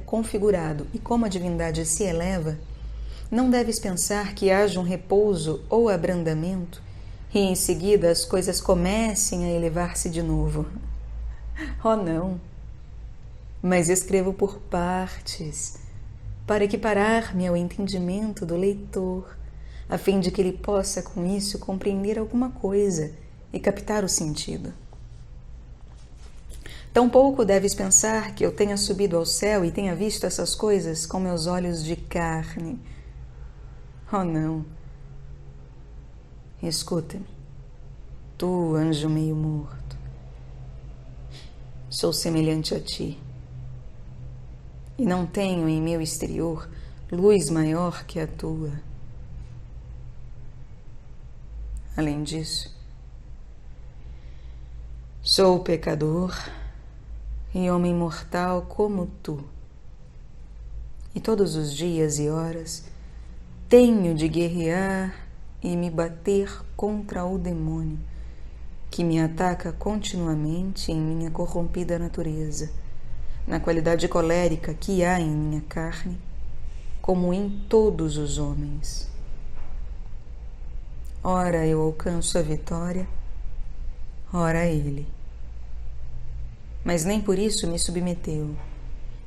configurado e como a divindade se eleva, não deves pensar que haja um repouso ou abrandamento e em seguida as coisas comecem a elevar-se de novo. Oh, não! Mas escrevo por partes, para equiparar-me ao entendimento do leitor, a fim de que ele possa com isso compreender alguma coisa e captar o sentido. Tampouco deves pensar que eu tenha subido ao céu e tenha visto essas coisas com meus olhos de carne. Oh, não! Escuta-me, tu, anjo meio morto. Sou semelhante a ti, e não tenho em meu exterior luz maior que a tua. Além disso, sou pecador e homem mortal como tu, e todos os dias e horas tenho de guerrear e me bater contra o demônio, que me ataca continuamente em minha corrompida natureza, na qualidade colérica que há em minha carne, como em todos os homens. Ora eu alcanço a vitória, ora ele. Mas nem por isso me submeteu,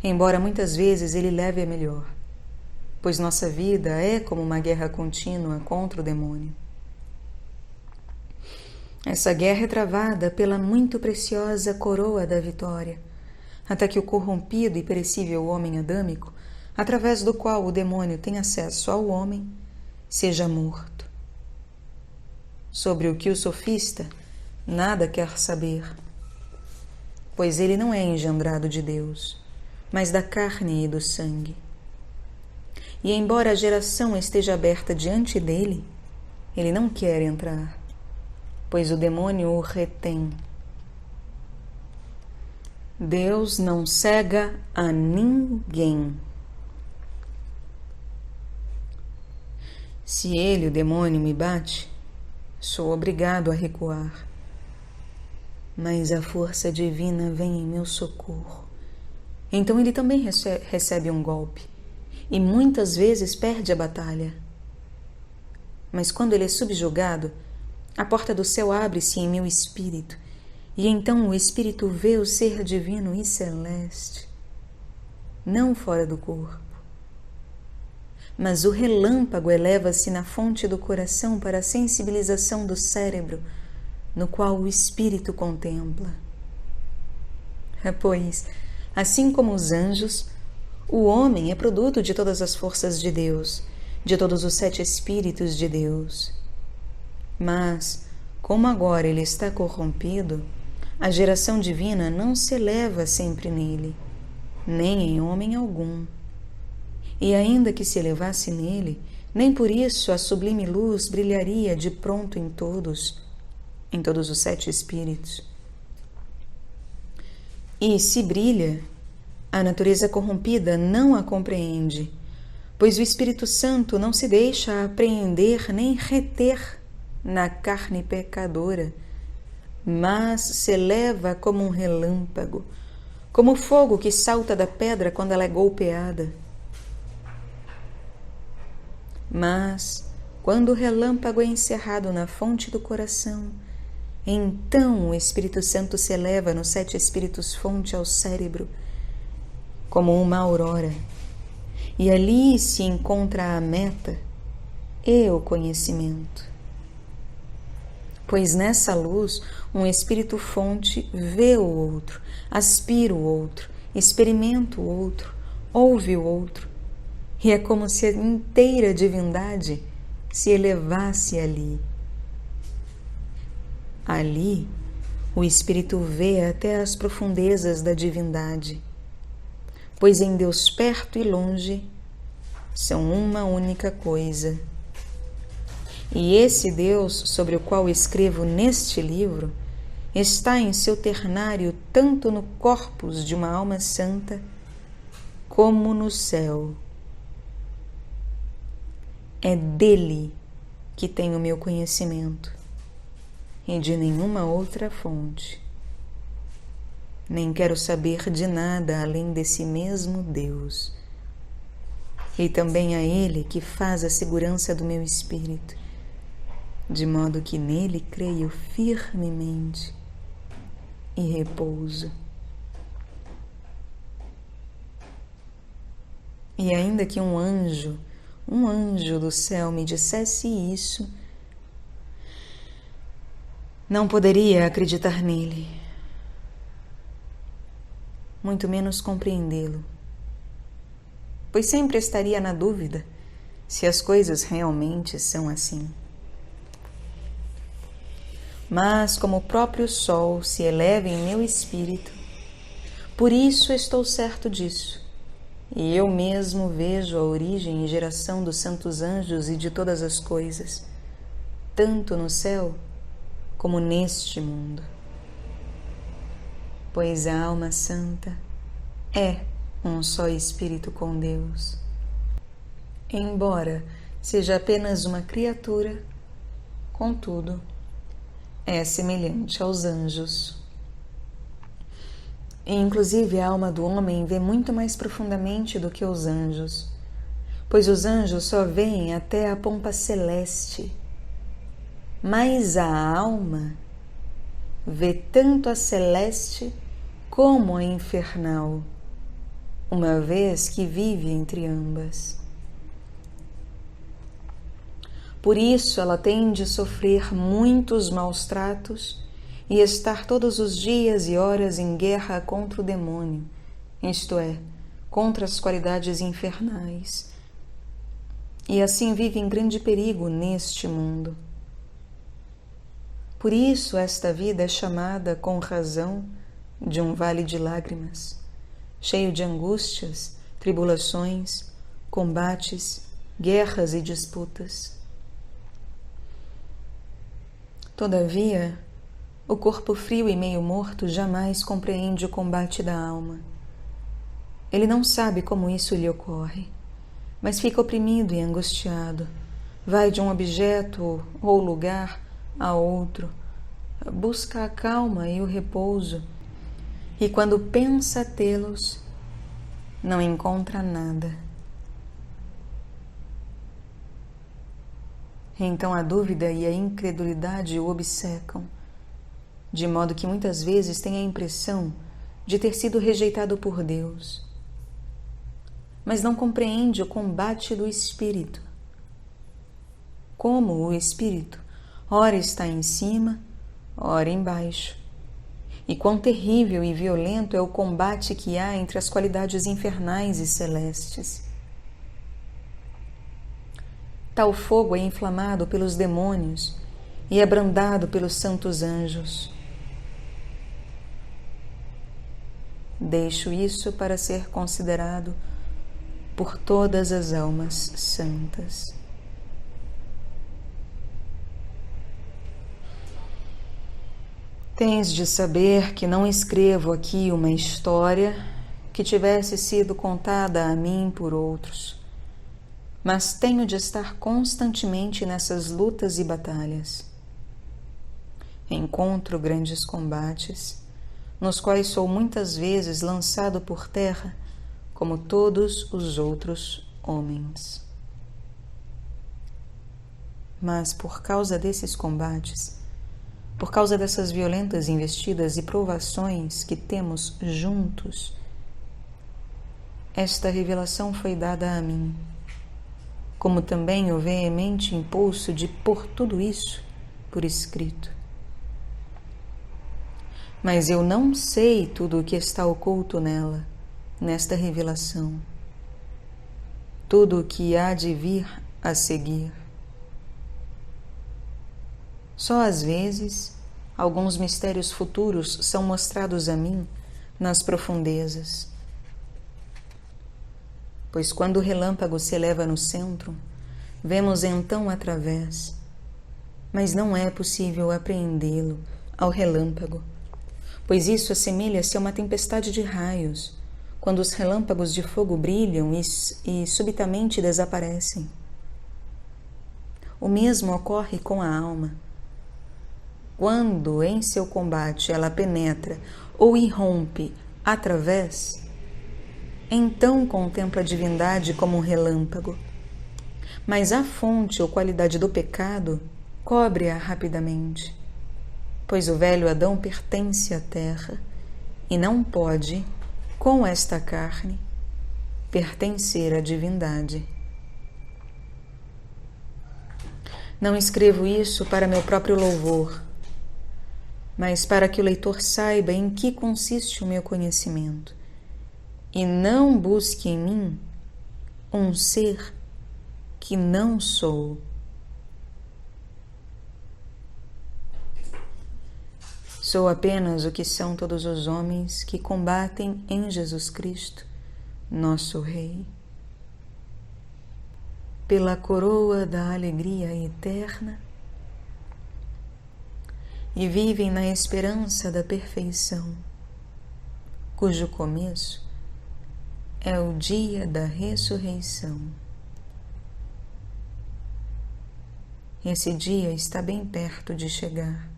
embora muitas vezes ele leve a melhor, pois nossa vida é como uma guerra contínua contra o demônio. Essa guerra é travada pela muito preciosa coroa da vitória, até que o corrompido e perecível homem adâmico, através do qual o demônio tem acesso ao homem, seja morto. Sobre o que o sofista nada quer saber, pois ele não é engendrado de Deus, mas da carne e do sangue. E embora a geração esteja aberta diante dele, ele não quer entrar, pois o demônio o retém. Deus não cega a ninguém. Se ele, o demônio, me bate, sou obrigado a recuar. Mas a força divina vem em meu socorro. Então ele também recebe um golpe e muitas vezes perde a batalha. Mas quando ele é subjugado, a porta do céu abre-se em meu espírito, e então o espírito vê o ser divino e celeste, não fora do corpo. Mas o relâmpago eleva-se na fonte do coração para a sensibilização do cérebro, no qual o espírito contempla. Pois, assim como os anjos, o homem é produto de todas as forças de Deus, de todos os 7 espíritos de Deus. Mas, como agora ele está corrompido, a geração divina não se eleva sempre nele, nem em homem algum. E ainda que se elevasse nele, nem por isso a sublime luz brilharia de pronto em todos os 7 espíritos. E se brilha, a natureza corrompida não a compreende, pois o Espírito Santo não se deixa apreender nem reter na carne pecadora mas se eleva como um relâmpago, como o fogo que salta da pedra quando ela é golpeada. Mas, quando o relâmpago é encerrado na fonte do coração, então o Espírito Santo se eleva nos 7 Espíritos fonte ao cérebro, como uma aurora, e ali se encontra a meta e o conhecimento. Pois nessa luz, um Espírito fonte vê o outro, aspira o outro, experimenta o outro, ouve o outro, e é como se a inteira divindade se elevasse ali. Ali, o Espírito vê até as profundezas da divindade, pois em Deus perto e longe são uma única coisa. E esse Deus sobre o qual escrevo neste livro está em seu ternário tanto no corpus de uma alma santa como no céu. É dele que tenho o meu conhecimento e de nenhuma outra fonte. Nem quero saber de nada além desse mesmo Deus. E também a Ele que faz a segurança do meu espírito, de modo que nele creio firmemente e repouso. E ainda que um anjo do céu me dissesse isso, não poderia acreditar nele, muito menos compreendê-lo, pois sempre estaria na dúvida se as coisas realmente são assim. Mas como o próprio sol se eleva em meu espírito, por isso estou certo disso, e eu mesmo vejo a origem e geração dos santos anjos e de todas as coisas, tanto no céu como neste mundo. Pois a alma santa é um só espírito com Deus. Embora seja apenas uma criatura, contudo, é semelhante aos anjos. E, inclusive, a alma do homem vê muito mais profundamente do que os anjos, pois os anjos só veem até a pompa celeste, mas a alma vê tanto a celeste como a infernal, uma vez que vive entre ambas. Por isso ela tem de sofrer muitos maus tratos e estar todos os dias e horas em guerra contra o demônio, isto é, contra as qualidades infernais. E assim vive em grande perigo neste mundo. Por isso esta vida é chamada, com razão, de um vale de lágrimas, cheio de angústias, tribulações, combates, guerras e disputas. Todavia, o corpo frio e meio morto jamais compreende o combate da alma. Ele não sabe como isso lhe ocorre, mas fica oprimido e angustiado. Vai de um objeto ou lugar a outro, busca a calma e o repouso, e quando pensa tê-los, não encontra nada. Então a dúvida e a incredulidade o obcecam, de modo que muitas vezes tem a impressão de ter sido rejeitado por Deus, mas não compreende o combate do espírito. Como o espírito ora está em cima, ora embaixo, e quão terrível e violento é o combate que há entre as qualidades infernais e celestes. Tal fogo é inflamado pelos demônios e é brandado pelos santos anjos. Deixo isso para ser considerado por todas as almas santas. Tens de saber que não escrevo aqui uma história que tivesse sido contada a mim por outros, mas tenho de estar constantemente nessas lutas e batalhas. encontro grandes combates, nos quais sou muitas vezes lançado por terra, como todos os outros homens. Mas por causa desses combates, por causa dessas violentas investidas e provações que temos juntos, esta revelação foi dada a mim, como também o veemente impulso de pôr tudo isso por escrito. Mas eu não sei tudo o que está oculto nela, nesta revelação, tudo o que há de vir a seguir. Só às vezes, alguns mistérios futuros são mostrados a mim nas profundezas. Pois quando o relâmpago se eleva no centro, vemos então através, mas não é possível apreendê-lo ao relâmpago, pois isso assemelha-se a uma tempestade de raios, quando os relâmpagos de fogo brilham e subitamente desaparecem. O mesmo ocorre com a alma. Quando em seu combate ela penetra ou irrompe através, então contempla a divindade como um relâmpago. Mas a fonte ou qualidade do pecado cobre-a rapidamente, pois o velho Adão pertence à terra e não pode, com esta carne, pertencer à divindade. Não escrevo isso para meu próprio louvor, mas para que o leitor saiba em que consiste o meu conhecimento e não busque em mim um ser que não sou. Sou apenas o que são todos os homens que combatem em Jesus Cristo, nosso Rei, pela coroa da alegria eterna e vivem na esperança da perfeição, cujo começo é o dia da ressurreição. Esse dia está bem perto de chegar.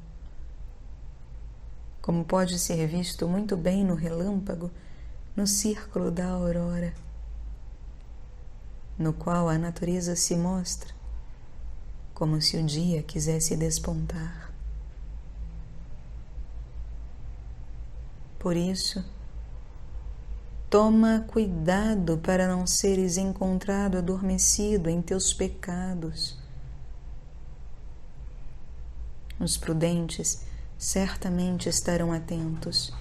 Como pode ser visto muito bem no relâmpago, no círculo da aurora, no qual a natureza se mostra, como se o dia quisesse despontar. Por isso, toma cuidado para não seres encontrado adormecido em teus pecados. Os prudentes certamente estarão atentos,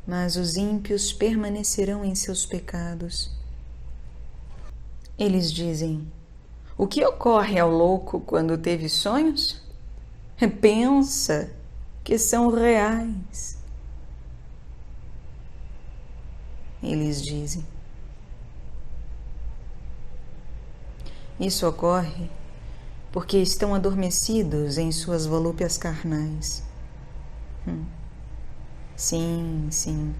mas os ímpios permanecerão em seus pecados. Eles dizem: o que ocorre ao louco quando teve sonhos? Pensa que são reais. Eles dizem: isso ocorre porque estão adormecidos em suas volúpias carnais. Sim, sim.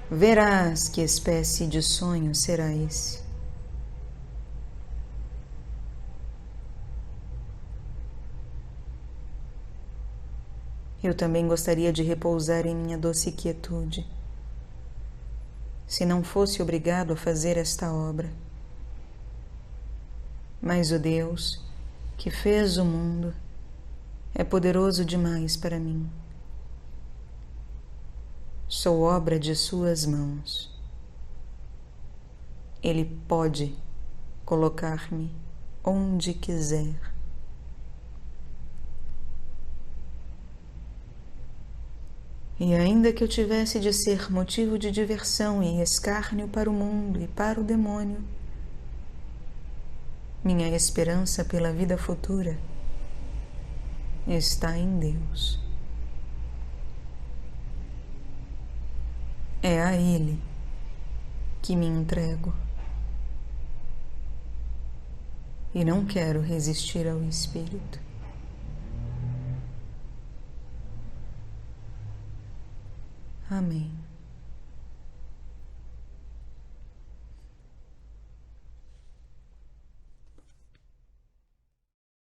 Verás que espécie de sonho será esse. Eu também gostaria de repousar em minha doce quietude, se não fosse obrigado a fazer esta obra. Mas o Deus que fez o mundo é poderoso demais para mim. Sou obra de suas mãos. Ele pode colocar-me onde quiser. E ainda que eu tivesse de ser motivo de diversão e escárnio para o mundo e para o demônio, minha esperança pela vida futura está em Deus. É a Ele que me entrego e não quero resistir ao Espírito. Amém.